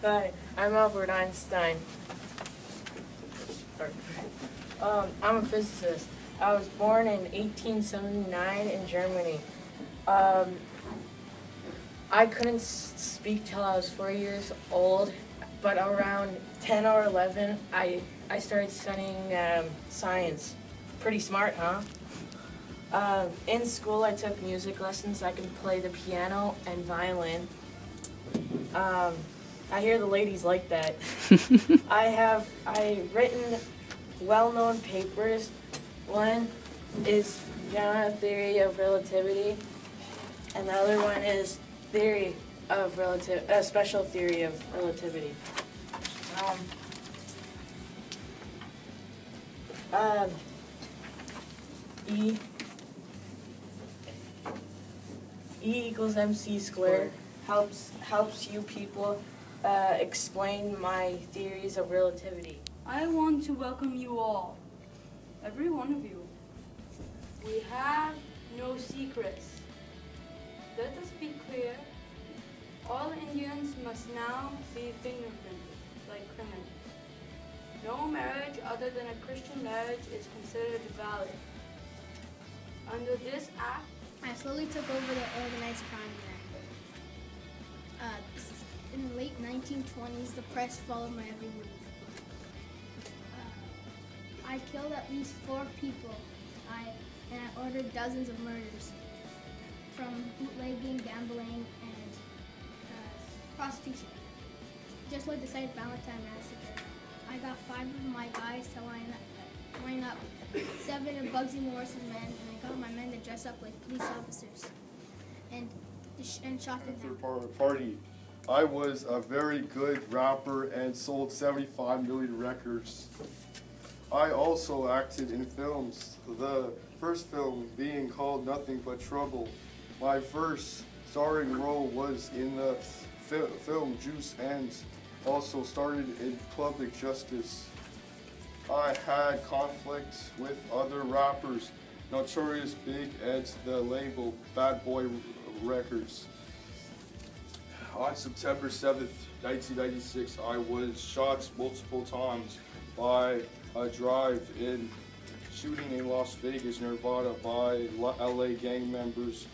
Hi, I'm Albert Einstein. I'm a physicist. I was born in 1879 in Germany. Um, I couldn't speak till I was 4 years old, but around 10 or 11, I started studying science. Pretty smart, huh? In school, I took music lessons. I can play the piano and violin. Um, I hear the ladies like that. I written well-known papers. One is general theory of relativity, and the other one is special theory of relativity. Um, uh, E E equals MC squared helps you people explain my theories of relativity. I want to welcome you all, every one of you. We have no secrets. Let us be clear. All Indians must now be fingerprinted like criminals. No marriage other than a Christian marriage is considered valid. Under this act, I slowly took over the organized crime there. In the late 1920s, the press followed my every move. I killed at least 4 people, and I ordered dozens of murders, from bootlegging, gambling, and prostitution. Just like the St. Valentine Massacre, I got 5 of my guys to line up 7 of Bugsy Morris's men, and I got my men to dress up like police officers, and shot them down. Party. I was a very good rapper and sold 75 million records. I also acted in films, the first film being called Nothing But Trouble. My first starring role was in the film Juice and also started in Public Justice. I had conflict with other rappers, Notorious Big and the label Bad Boy Records. On September 7th, 1996, I was shot multiple times by a drive-in shooting in Las Vegas, Nevada by LA gang members.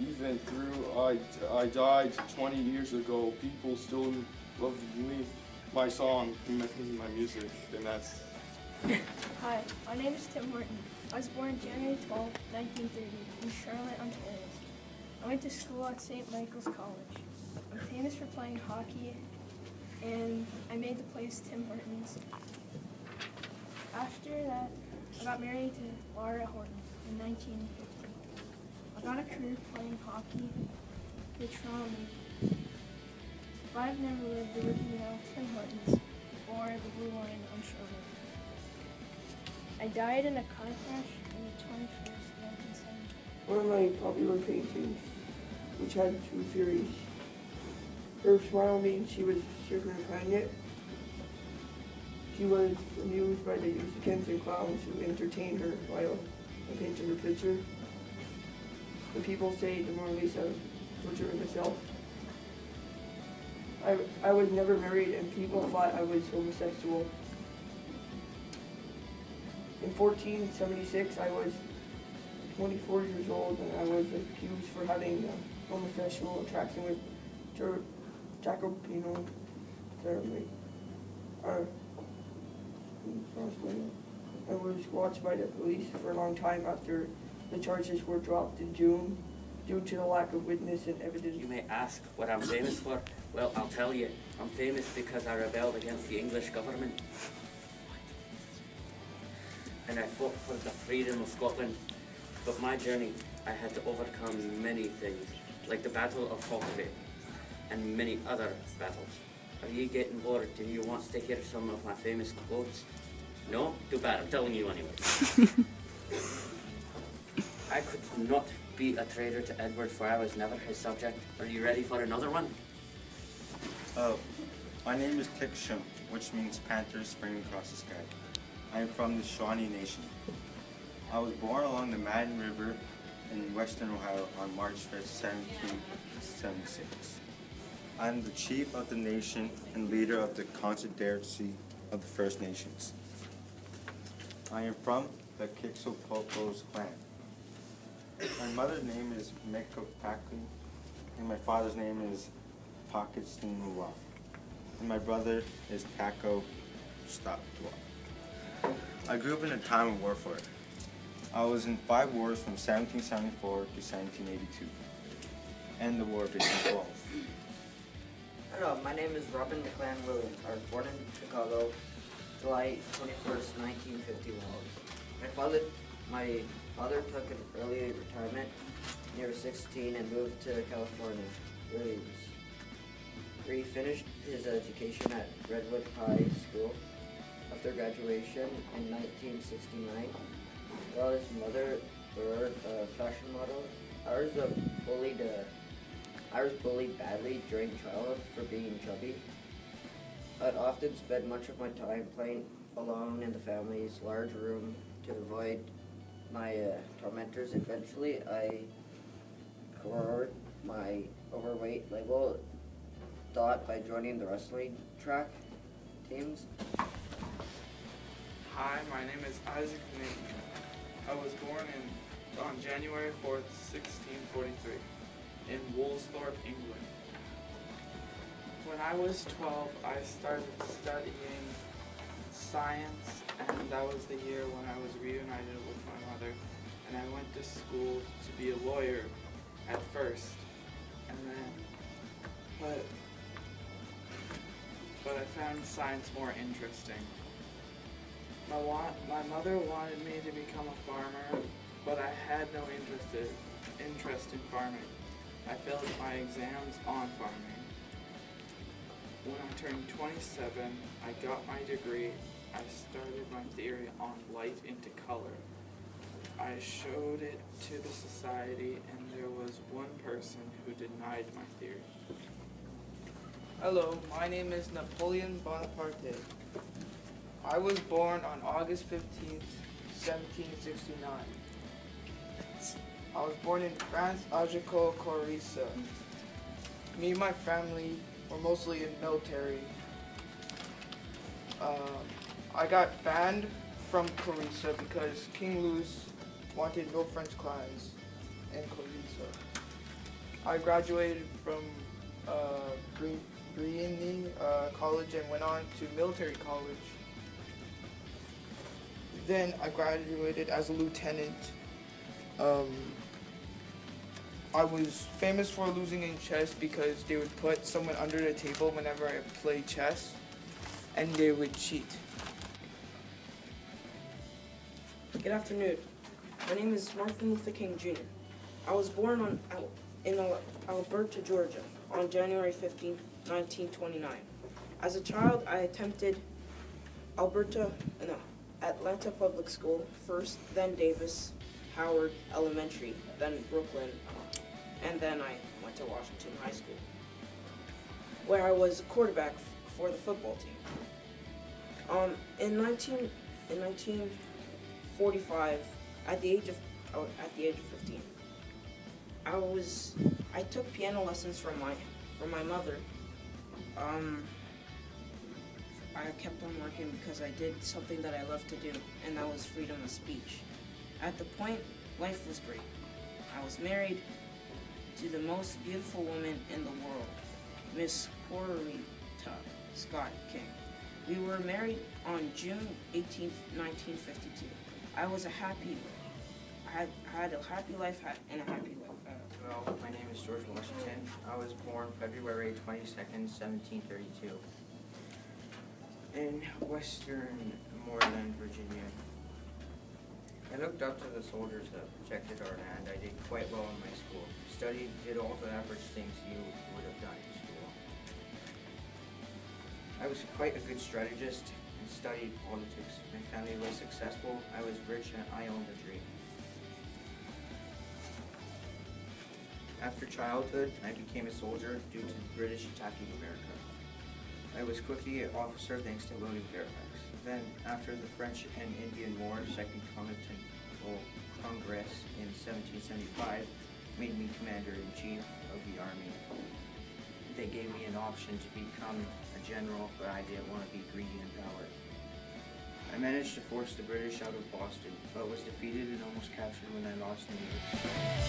Even though I died 20 years ago, people still love me, my song, my music, and that's... Hi, my name is Tim Horton. I was born January 12, 1930 in Charlotte, Ontario. I went to school at St. Michael's College. I'm famous for playing hockey, and I made the place Tim Hortons. After that, I got married to Laura Horton in 1950. I got a career playing hockey for the Toronto Maple Leafs. If I've never lived, there would be no Tim Hortons or the Blue Line on Charlotte. I died in a car crash on the 21st, 1970. One of my popular paintings, which had 2 theories. Her smile means she was sugar and kindness. She was amused by the musicians and clowns who entertained her while I painted her picture. The people say the Mona Lisa tortured herself. I was never married and people thought I was homosexual. In 1476, I was 24 years old and I was accused for having a homosexual attraction with Jacopino ceremony. I was watched by the police for a long time after the charges were dropped in June due to the lack of witness and evidence. You may ask what I'm famous for. Well, I'll tell you. I'm famous because I rebelled against the English government. And I fought for the freedom of Scotland. But my journey, I had to overcome many things, like the Battle of Falkirk and many other battles. Are you getting bored? Do you want to hear some of my famous quotes? No? Too bad, I'm telling you anyway. I could not be a traitor to Edward, for I was never his subject. Are you ready for another one? My name is Kikshum, which means Panthers spring across the sky. I am from the Shawnee Nation. I was born along the Madden River in western Ohio on March 5th, 1776. I am the chief of the nation and leader of the Confederacy of the First Nations. I am from the Kixopopos clan. My mother's name is Mekopaki, and my father's name is Pakistinua, and my brother is Tako Staptua. I grew up in a time of warfare. I was in 5 wars from 1774 to 1782, and the War of 1812. Hello, my name is Robin McClan Williams. I was born in Chicago, July 21st, 1951. My father took an early retirement when he was 16 and moved to California, where he finished his education at Redwood High School. After graduation in 1969, while his mother was a fashion model, I was bullied badly during childhood for being chubby. I'd often spend much of my time playing alone in the family's large room to avoid my tormentors. Eventually, I covered my overweight label thought by joining the wrestling track teams. Hi, my name is Isaac Nate. I was born on January 4th, 1643, in Woolsthorpe, England. When I was 12, I started studying science, and that was the year when I was reunited with my mother, and I went to school to be a lawyer at first, and then, but I found science more interesting. My mother wanted me to become a farmer, but I had no interest in farming. I failed my exams on farming. When I turned 27, I got my degree. I started my theory on light into color. I showed it to the society, and there was one person who denied my theory. Hello, my name is Napoleon Bonaparte. I was born on August 15th, 1769. I was born in France, Ajaccio, Corisa. Me and my family were mostly in military. I got banned from Corisa because King Louis wanted no French clans in Corisa. I graduated from Brienne College and went on to military college. Then I graduated as a lieutenant. I was famous for losing in chess because they would put someone under the table whenever I played chess, and they would cheat. Good afternoon. My name is Martin Luther King Jr. I was born in Alberta, Georgia, on January 15, 1929. As a child, I attended Atlanta Public School first, then Davis, Howard Elementary, then Brooklyn, and then I went to Washington High School, where I was a quarterback for the football team. In 1945, at the age of 15, I took piano lessons from my mother. I kept on working because I did something that I loved to do, and that was freedom of speech. At the point, life was great. I was married to the most beautiful woman in the world, Miss Corita Scott King. We were married on June 18, 1952. I had a happy life and a happy life. Hello, my name is George Washington. I was born February 22nd, 1732. In western Moreland, Virginia. I looked up to the soldiers that protected our land. I did quite well in my school. Studied, did all the average things you would have done in school. I was quite a good strategist and studied politics. My family was successful, I was rich, and I owned a dream. After childhood, I became a soldier due to the British attacking America. I was quickly an officer thanks to William Fairfax. Then, after the French and Indian War, Second Continental Congress in 1775 made me Commander-in-Chief of the Army. they gave me an option to become a general, but I didn't want to be greedy in power. I managed to force the British out of Boston, but was defeated and almost captured when I lost England.